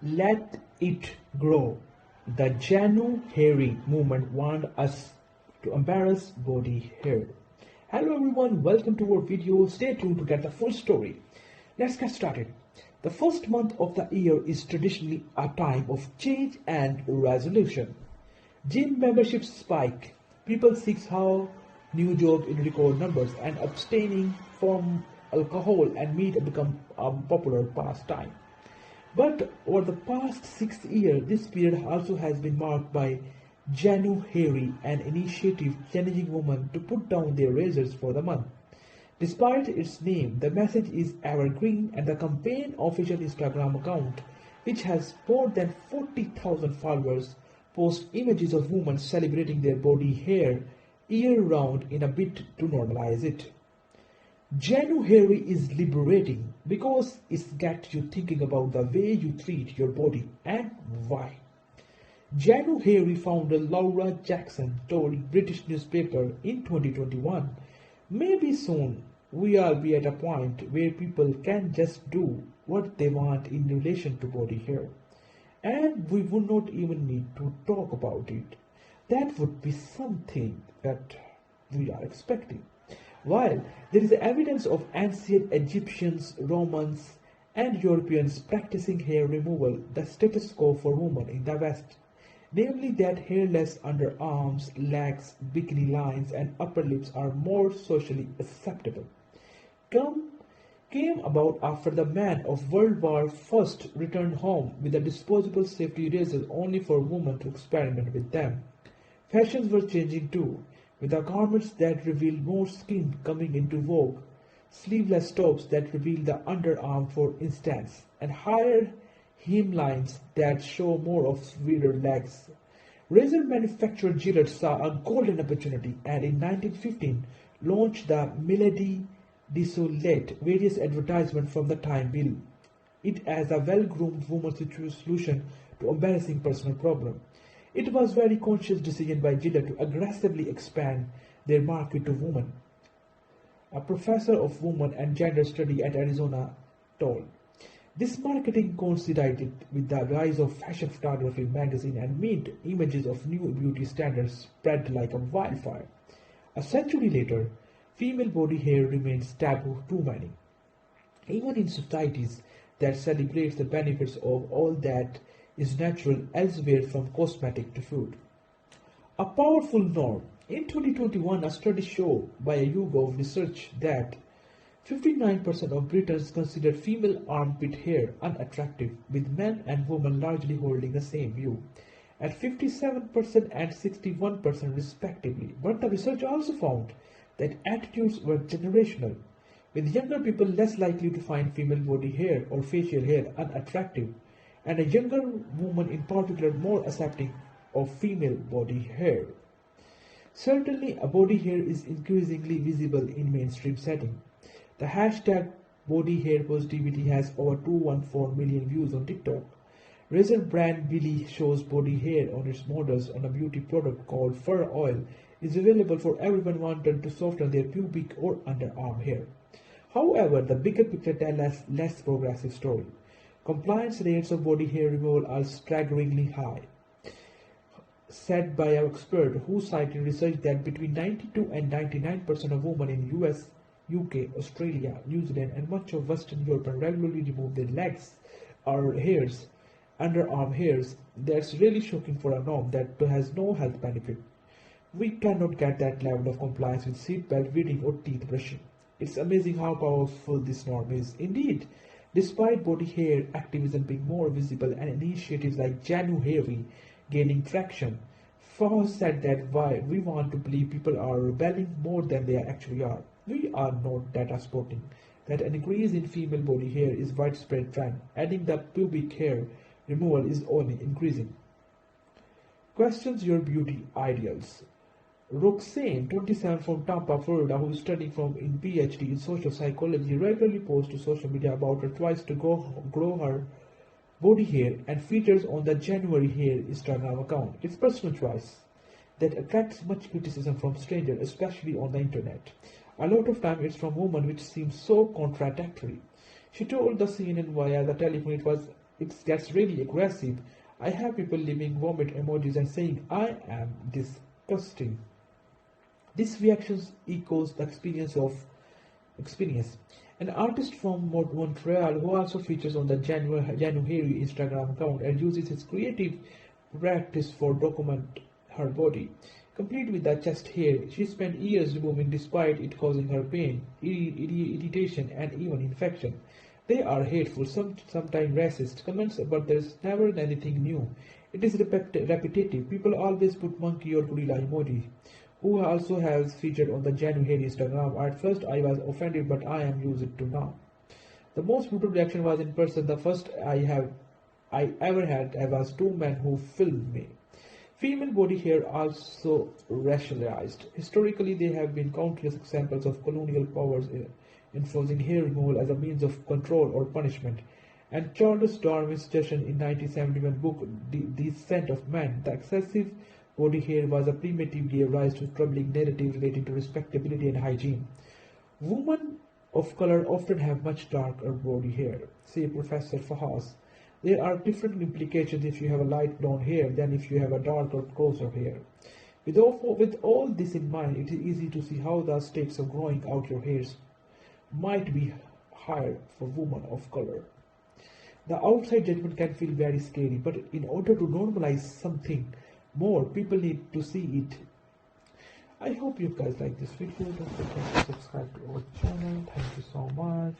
Let it grow. The Januhairy movement warned us to embarrass body hair. Hello everyone, welcome to our video. Stay tuned to get the full story. Let's get started. The first month of the year is traditionally a time of change and resolution. Gym memberships spike. People seek how new jobs in record numbers and abstaining from alcohol and meat become a popular pastime. But over the past 6 years, this period also has been marked by Januhairy, an initiative challenging women to put down their razors for the month. Despite its name, the message is evergreen and the campaign official Instagram account, which has more than 40,000 followers, posts images of women celebrating their body hair year-round in a bid to normalize it. Januhairy is liberating because it gets you thinking about the way you treat your body and why. Januhairy founder Laura Jackson told British newspaper in 2021, maybe soon we'll be at a point where people can just do what they want in relation to body hair. And we would not even need to talk about it. That would be something that we are expecting. While there is evidence of ancient Egyptians, Romans, and Europeans practicing hair removal, the status quo for women in the West, namely that hairless underarms, legs, bikini lines, and upper lips are more socially acceptable, came about after the man of World War I returned home with a disposable safety razor only for women to experiment with them. Fashions were changing too, with the garments that reveal more skin coming into vogue, sleeveless tops that reveal the underarm for instance, and higher hemlines that show more of wider legs. Razor manufacturer Gillette saw a golden opportunity and in 1915 launched the Milady Desolate, various advertisements from the time bill it as a well-groomed woman's solution to embarrassing personal problem. It was a very conscious decision by Gillette to aggressively expand their market to women. A professor of women and gender study at Arizona told. This marketing coincided with the rise of fashion photography magazine and made images of new beauty standards spread like a wildfire. A century later, female body hair remains taboo to many. Even in societies that celebrate the benefits of all that is natural elsewhere from cosmetic to food. A powerful norm. In 2021, a study showed by a YouGov research that 59% of Britons consider female armpit hair unattractive, with men and women largely holding the same view, at 57% and 61% respectively. But the research also found that attitudes were generational, with younger people less likely to find female body hair or facial hair unattractive, and a younger woman in particular more accepting of female body hair. Certainly, a body hair is increasingly visible in mainstream setting. The hashtag body hair positivity has over 214 million views on TikTok. Razor brand Billy shows body hair on its models on a beauty product called Fur Oil is available for everyone wanting to soften their pubic or underarm hair. However, the bigger picture tells us less progressive story. Compliance rates of body hair removal are staggeringly high, said by an expert who cited research that between 92 and 99% of women in US, UK, Australia, New Zealand, and much of Western Europe regularly remove their legs or hairs, underarm hairs. That's really shocking for a norm that has no health benefit. We cannot get that level of compliance with seatbelt reading or teeth brushing. It's amazing how powerful this norm is. Indeed, despite body hair activism being more visible and initiatives like Januhairy gaining traction, Fawz said that we want to believe people are rebelling more than they actually are. We are not data sporting that an increase in female body hair is widespread trend, adding that pubic hair removal is only increasing. Questions your beauty ideals. Roxane, 27 from Tampa, Florida, who is studying in PhD in social psychology, regularly posts to social media about her tries to grow her body hair and features on the January Hair Instagram account. It's personal choice that attracts much criticism from strangers, especially on the internet. A lot of time it's from women which seems so contradictory. She told the CNN via the telephone it gets really aggressive. I have people leaving vomit emojis and saying, I am disgusting. This reaction echoes the experience. An artist from Montreal who also features on the Januhairy Instagram account and uses his creative practice for document her body. Complete with the chest hair, she spent years removing despite it causing her pain, irritation and even infection. They are hateful, sometimes racist comments, but there's never anything new. It is repetitive. People always put monkey or gorilla emoji, who also has featured on the Januhairy Instagram. At first I was offended, but I am used to now. The most brutal reaction was in person. The first I ever had was two men who filmed me. Female body hair also racialized. Historically, there have been countless examples of colonial powers enforcing hair removal as a means of control or punishment. And Charles Darwin's suggestion in 1971 book The Descent of Man, the excessive body hair was a primitive gave rise to troubling narratives relating to respectability and hygiene. Women of color often have much darker body hair, say Professor Fahas. There are different implications if you have a light blonde hair than if you have a dark or coarser hair. With all this in mind, it is easy to see how the stakes of growing out your hairs might be higher for women of color. The outside judgment can feel very scary, but in order to normalize something more, people need to see it. I hope you guys like this video. Don't forget to subscribe to our channel. Thank you so much.